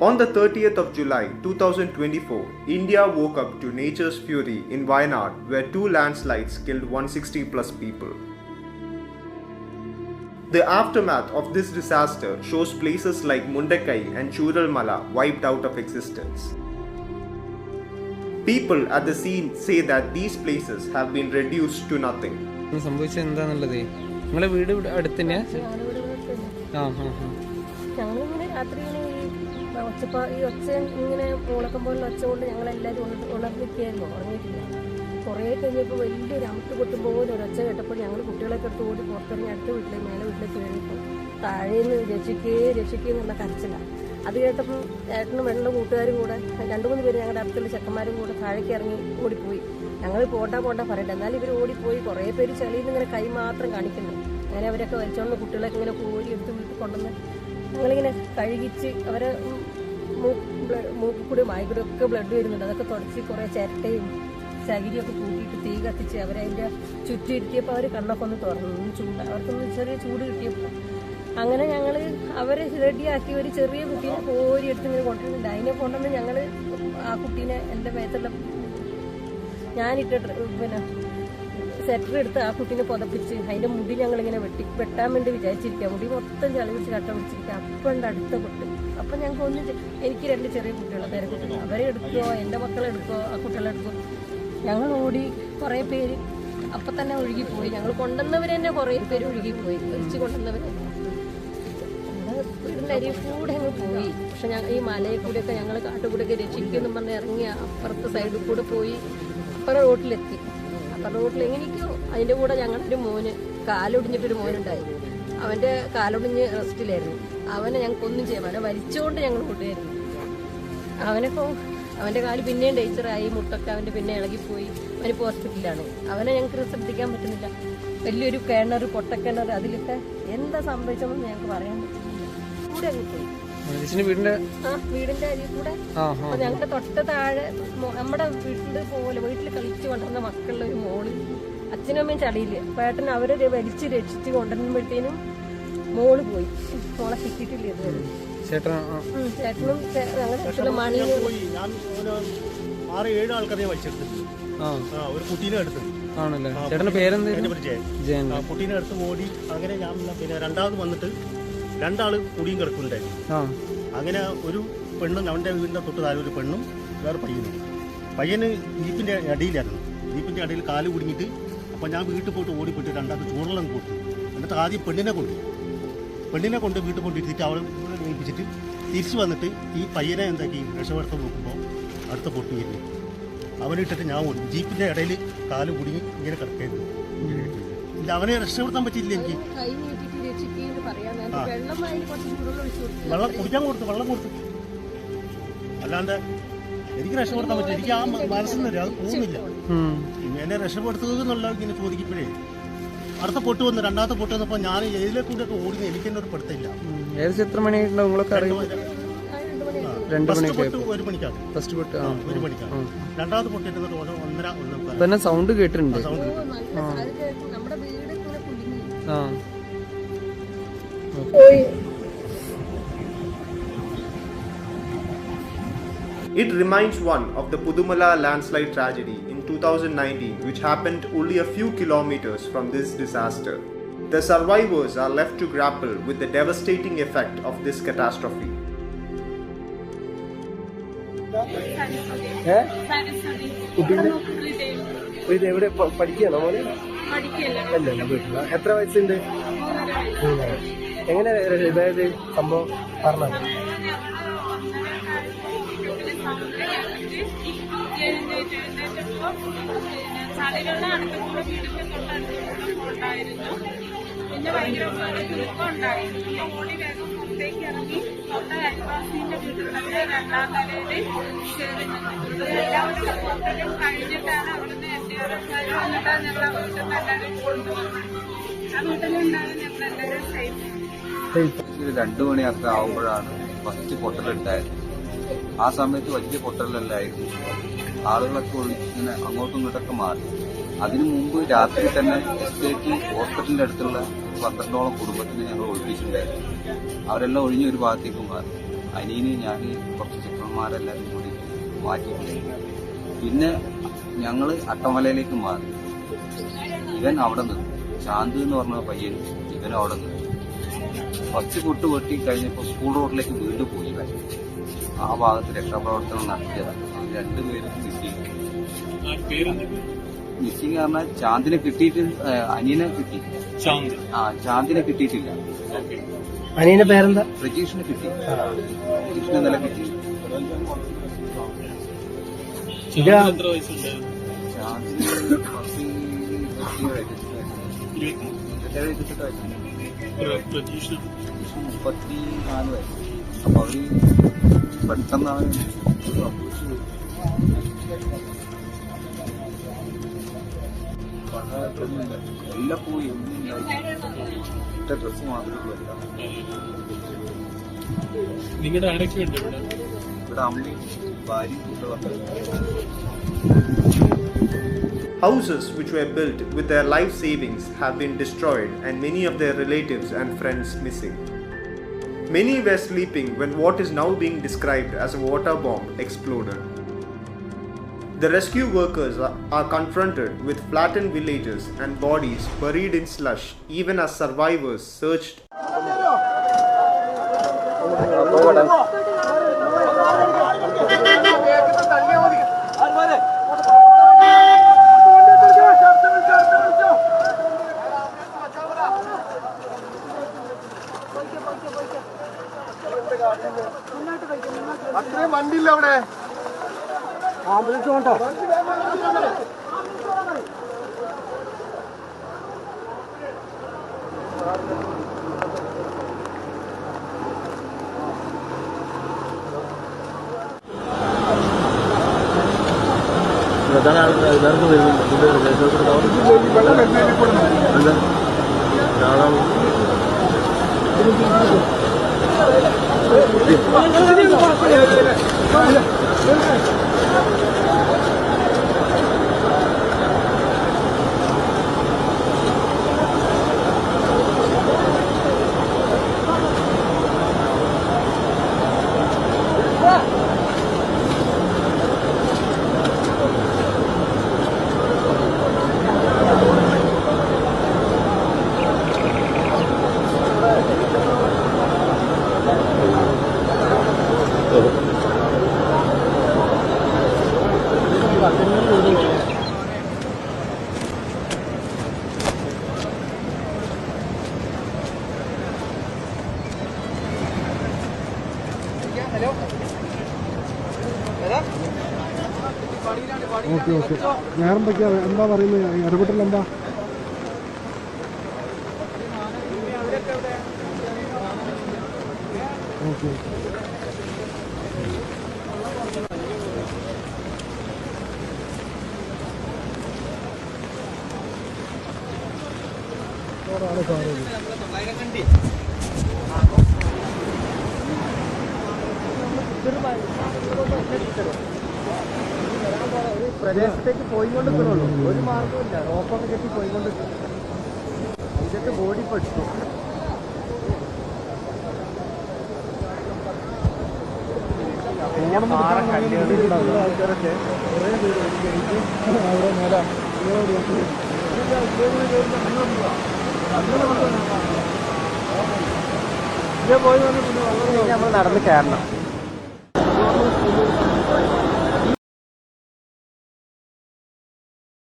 On the 30th of July 2024, India woke up to nature's fury in Wayanad, where two landslides killed 160 plus people. The aftermath of this disaster shows places like Mundakai and Churalmala wiped out of existence. People at the scene say that these places have been reduced to nothing. ഈ ഒച്ച ഇങ്ങനെ മുളക്കം പോലെ ഒച്ച കൊണ്ട് ഞങ്ങളെല്ലാവരും ഉണർന്നിരിക്കുകയായിരുന്നു, ഉറങ്ങിയിട്ടില്ല. കുറേ കഴിഞ്ഞപ്പോൾ വലിയൊരു അമുട്ട് പൊട്ടുമ്പോൾ ഒരൊച്ച കേട്ടപ്പോൾ ഞങ്ങൾ കുട്ടികളൊക്കെ എടുത്ത് ഓടി പുറത്തിറങ്ങി അടുത്ത വീട്ടിലേക്ക് മേലെ വീട്ടിലേക്ക് കയറിയപ്പോൾ താഴേന്ന് രക്ഷിക്കേ എന്നുള്ള കരച്ചിലാണ്. അത് കേട്ടപ്പോൾ ഏട്ടനും വെള്ളം കൂട്ടുകാരും കൂടെ 2-3 പേര് ഞങ്ങളുടെ അടുത്തുള്ള ചെക്കന്മാരും കൂടെ താഴേക്ക് ഇറങ്ങി ഓടിപ്പോയി. ഞങ്ങൾ പോണ്ട പറയട്ടെ, എന്നാലും ഇവർ ഓടിപ്പോയി. കുറേ പേര് ചളിയിൽ നിന്ന് ഇങ്ങനെ കൈ മാത്രം കാണിക്കുന്നു. അങ്ങനെ അവരൊക്കെ വലിച്ചോണ്ട് കുട്ടികളൊക്കെ ഇങ്ങനെ കോരി എടുത്ത് വീട്ടിൽ കൊണ്ടുവന്ന് ഞങ്ങളിങ്ങനെ കഴുകിച്ച് അവരെ മൂക്കിൽ കൂടി വായിക്കൂടി ഒക്കെ ബ്ലഡ് വരുന്നുണ്ട്. അതൊക്കെ തുടച്ച് കുറേ ചിരട്ടയും ചകിരിയൊക്കെ കൂട്ടിയിട്ട് തീ കത്തിച്ച് അവരതിൻ്റെ ചുറ്റും ഇരുത്തിയപ്പോൾ അവർ കണ്ണൊക്കെ ഒന്ന് തുറന്നു. അവർക്കൊന്ന് ചെറിയ ചൂട് കിട്ടിയപ്പോൾ അങ്ങനെ ഞങ്ങൾ അവരെ റെഡിയാക്കി ഒരു ചെറിയ കുട്ടീനെ കോരി എടുത്ത് ഇങ്ങനെ കൊണ്ടുവരുന്നുണ്ട്. അതിനെ കൊണ്ടുവന്ന് ഞങ്ങൾ ആ കുട്ടീനെ എൻ്റെ മേത്തുള്ള ഞാനിട്ട് സെറ്റർ എടുത്ത് ആ കുട്ടീനെ പുതപ്പിച്ച് അതിൻ്റെ മുടി ഞങ്ങളിങ്ങനെ വെട്ടാൻ വേണ്ടി വിചാരിച്ചിരിക്കുക. മുടി മൊത്തം ചളി പിടിച്ച് കട്ട പിടിച്ചിരിക്കുക. അപ്പം ഉണ്ട് അടുത്ത പൊട്ട്. അപ്പം ഞങ്ങൾക്ക് എനിക്ക് 2 ചെറിയ കുട്ടികളെ പേരെ കുട്ടികൾ അവരെ എടുക്കുമോ എൻ്റെ മക്കളെ എടുക്കുമോ ആ കുട്ടികളെ എടുക്കുമോ. ഞങ്ങൾ ഓടി കുറേ പേര് അപ്പം തന്നെ ഒഴുകിപ്പോയി. ഞങ്ങൾ കൊണ്ടുവന്നവർ തന്നെ കുറേ പേര് ഒഴുകിപ്പോയി. ഒഴിച്ച് കൊണ്ടുവന്നവർ വീടിൻ്റെ അരിയിൽ കൂടെ ഞങ്ങൾ പോയി. പക്ഷെ ഈ മലയിൽ കൂടെയൊക്കെ ഞങ്ങൾ കാട്ടുകൂടെയൊക്കെ രക്ഷിക്കുമെന്നും പറഞ്ഞ് ഇറങ്ങി അപ്പുറത്തെ സൈഡിൽ കൂടെ പോയി അപ്പുറം റോട്ടിലെത്തി. അപ്പം റോട്ടിൽ എങ്ങനെയൊക്കെയോ അതിൻ്റെ കൂടെ ഞങ്ങളുടെ മോന് കാലൊടിഞ്ഞിട്ടൊരു മോനുണ്ടായി. അവൻ്റെ കാലൊടിഞ്ഞ് റെസ്റ്റിലായിരുന്നു. അവനെ ഞങ്ങൾക്കൊന്നും ചെയ്യാൻ അവനെ വലിച്ചുകൊണ്ട് ഞങ്ങൾ കൊണ്ടുവരുന്നു. അവൻ്റെ കാല് പിന്നെയും ഡേച്ചറായി, മുട്ടൊക്കെ അവൻ്റെ പിന്നെ ഇളകിപ്പോയി. അവനിപ്പോൾ ഹോസ്പിറ്റലിലാണ്. അവനെ ഞങ്ങൾക്ക് ശ്രദ്ധിക്കാൻ പറ്റുന്നില്ല. വലിയൊരു കിണർ, പൊട്ടക്കിണർ, അതിലൊക്കെ എന്താ സംഭവിച്ചതെന്ന് ഞങ്ങൾക്ക് പറയാൻ പറ്റുന്നില്ല. കൂടെ അങ്ങ് പോയി വീടിന്റെ അരിയിൽ കൂടെ. ഞങ്ങളുടെ തൊട്ട താഴെ നമ്മുടെ വീട്ടിൽ കളിച്ചു കൊണ്ടിരുന്ന മക്കളുടെ ഒരു മോള്, അച്ഛനും അമ്മയും ചളിയില്ല. പേട്ടൻ അവരെ വലിച്ച് രക്ഷിച്ച് കൊണ്ടുവരുമ്പോഴത്തേനും മോള് പോയി. മോളെ കിട്ടിയിട്ടില്ല ഇതുവരെ. ചേട്ടനും ഞങ്ങളുടെ മണി 6-7 ആൾക്കാരെ വലിച്ചെടുത്ത് ഒരു കുട്ടീനെ എടുത്ത് കുട്ടീനെ എടുത്ത് ഓടി. അങ്ങനെ ഞാൻ പിന്നെ രണ്ടാമത് വന്നിട്ട് 2 ആള് കുടിയും കിടക്കുന്നുണ്ടായിരുന്നു. അങ്ങനെ ഒരു പെണ്ണും അവൻ്റെ വീടിൻ്റെ തൊട്ട് താഴെ ഒരു പെണ്ണും വേറെ പയ്യന് ജീപ്പിൻ്റെ അടിയിലായിരുന്നു. ജീപ്പിൻ്റെ അടിയിൽ കാല് കുടുങ്ങിയിട്ട് അപ്പോൾ ഞാൻ വീട്ടിൽ പോയിട്ട് ഓടിപ്പോയിട്ട് 2 ചൂടെല്ലാം കൊടുത്തു. എന്നിട്ട് ആദ്യം പെണ്ണിനെ കൊണ്ട് വീട്ടിൽ കൊണ്ടിരുത്തിയിട്ട് അവളെ ഏൽപ്പിച്ചിട്ട് തിരിച്ച് വന്നിട്ട് ഈ പയ്യനെ എന്താക്കി രക്ഷപ്പെടുത്താൻ നോക്കുമ്പോൾ അടുത്ത പൊട്ടി വരുന്നു. അവനിട്ടിട്ട് ഞാൻ ഓടി. ജീപ്പിൻ്റെ ഇടയിൽ കാല് കുടുങ്ങി ഇങ്ങനെ കിടക്കായിരുന്നു. അവനെ രക്ഷപ്പെടുത്താൻ പറ്റിയില്ല. എനിക്ക് വെള്ളം കുടിക്കാൻ കൊടുത്തു, വെള്ളം കൊടുത്തു. അല്ലാണ്ട് എനിക്ക് രക്ഷപ്പെടുത്താൻ പറ്റില്ല. എനിക്ക് ആ മനസ്സിൽ അത് പോകുന്നില്ല. എന്നെ രക്ഷപ്പെടുത്തുക എന്നുള്ള ഇങ്ങനെ ചോദിക്കുമ്പോഴേ അടുത്ത പൊട്ട് വന്നു. 2ാമത്തെ പൊട്ട് വന്നപ്പോൾ ഞാൻ ഏതിലെ കൂടെയൊക്കെ ഓടുന്നത് എനിക്ക് തന്നെ ഒരു പെടുത്തില്ല. എത്ര മണിയായിട്ടുണ്ടാവും നിങ്ങളൊക്കെ അറിയുമോ? 1 മണിക്കാണ്. 1 മണിക്കാണ്. 2ാമത്തെ പൊട്ടിട്ട് 1:30 സൗണ്ട് കേട്ടിട്ടുണ്ട്. It reminds one of the Pudumala landslide tragedy in 2019, which happened only a few kilometers from this disaster. The survivors are left to grapple with the devastating effect of this catastrophe. എവിടെ പഠിക്കുകയാണോ മോനെ? അല്ലല്ല, വീട്ടില. എത്ര വയസ്സുണ്ട്? എങ്ങനെ ഇതായത് സംഭവം പറഞ്ഞത്? പിന്നെ ഭയങ്കര ദുഃഖം ഉണ്ടായിരുന്നു. ഓടി വേഗം പുറത്തേക്ക് ഇറങ്ങി തൊട്ട അയൽവാസിന്റെ വീട്ടിൽ 2ാം നിലയിൽ കയറി നിന്നു. എല്ലാവരും പുറത്തേക്കും കഴിഞ്ഞിട്ടാണ് അവിടുന്ന് NDRFക്കാർ വന്നിട്ടാണ് ഞങ്ങൾ ആ വീട്ടിൽ നിന്ന് എല്ലാവരും കൊണ്ടുവന്നത്. ആ വീട്ടിലുണ്ടാകും ഞങ്ങൾ എല്ലാവരും സേഫ്. 2 മണിയൊക്കെ ആവുമ്പോഴാണ് ഫസ്റ്റ് പൊട്ടലുണ്ടായത്. ആ സമയത്ത് വലിയ പൊട്ടലല്ലായിരുന്നു. ആളുകളൊക്കെ ഇങ്ങനെ അങ്ങോട്ടും ഇങ്ങോട്ടൊക്കെ മാറി. അതിനു മുമ്പ് രാത്രി തന്നെ എസ്റ്റേറ്റ് ഹോസ്പിറ്റലിന്റെ അടുത്തുള്ള 12ഓളം കുടുംബത്തിന് ഞങ്ങൾ ഒഴിപ്പിച്ചിട്ടുണ്ടായിരുന്നു. അവരെല്ലാം ഒഴിഞ്ഞ ഒരു ഭാഗത്തേക്ക് മാറി. അനിയന് ഞാൻ കുറച്ച് ചെക്കന്മാരെല്ലാവരും കൂടി മാറ്റിയിട്ടുണ്ടായിരുന്നു. പിന്നെ ഞങ്ങൾ അട്ടമലയിലേക്ക് മാറി. ഇവൻ അവിടെ നിന്നു. ശാന്ത് എന്ന് പറഞ്ഞ പയ്യൻ ഇവനും അവിടെ നിന്നു. ഫസ്റ്റ് പൊട്ട് പൊട്ടി കഴിഞ്ഞപ്പോൾ സ്കൂൾ റോഡിലേക്ക് വീണ്ടും പോയി. ആ ഭാഗത്ത് രക്ഷാപ്രവർത്തനം നടത്തിയതാണ്. അത് രണ്ടുപേരും മിസ്സിങ് പറഞ്ഞാൽ ചാന്ദിനെ കിട്ടിയിട്ട് അനിയനെ കിട്ടി. ചാന്ദിനെ കിട്ടിയിട്ടില്ല. അനിയന്റെ പേരെന്താ? പ്രജീഷിനെ കിട്ടി. പ്രജീഷിനെ ഇന്നലെ കിട്ടി. ചാന്ദിന് 34 വയസ്സ്. അപ്പൊ അവര് പെട്ടെന്നാണ് എല്ലാം പോയി. ഒറ്റ ഡ്രസ് മാത്രമല്ല. നിങ്ങളുടെ ആരൊക്കെയുണ്ട് ഇവിടെ? അമ്മയും ഭാര്യയും കുട്ടികളൊക്കെ. Houses which were built with their life savings have been destroyed and many of their relatives and friends missing. Many were sleeping when what is now being described as a water bomb exploded. The rescue workers are confronted with flattened villages and bodies buried in slush even as survivors searched. അത്രയും വണ്ടിയില്ല അവിടെ. Ambulance കൊണ്ടോ? Okay okay. വേറെന്തൊക്കെയാ എന്താ പറയുന്നത്? ഇടപെട്ടൽ എന്താ? Okay പ്രദേശത്തേക്ക് പോയിക്കൊണ്ടിരിക്കണുള്ളൂ. ഒരു മാർഗമില്ല. റോപ്പൊക്കെ കെട്ടി പോയിക്കൊണ്ടിരിക്കും. ഇതൊക്കെ ബോഡി പെട്ടു. ആൾക്കാരൊക്കെ കുറേ പേര് അവിടെ മേല പോയി വന്ന് നമ്മൾ നടന്ന് കയറണം.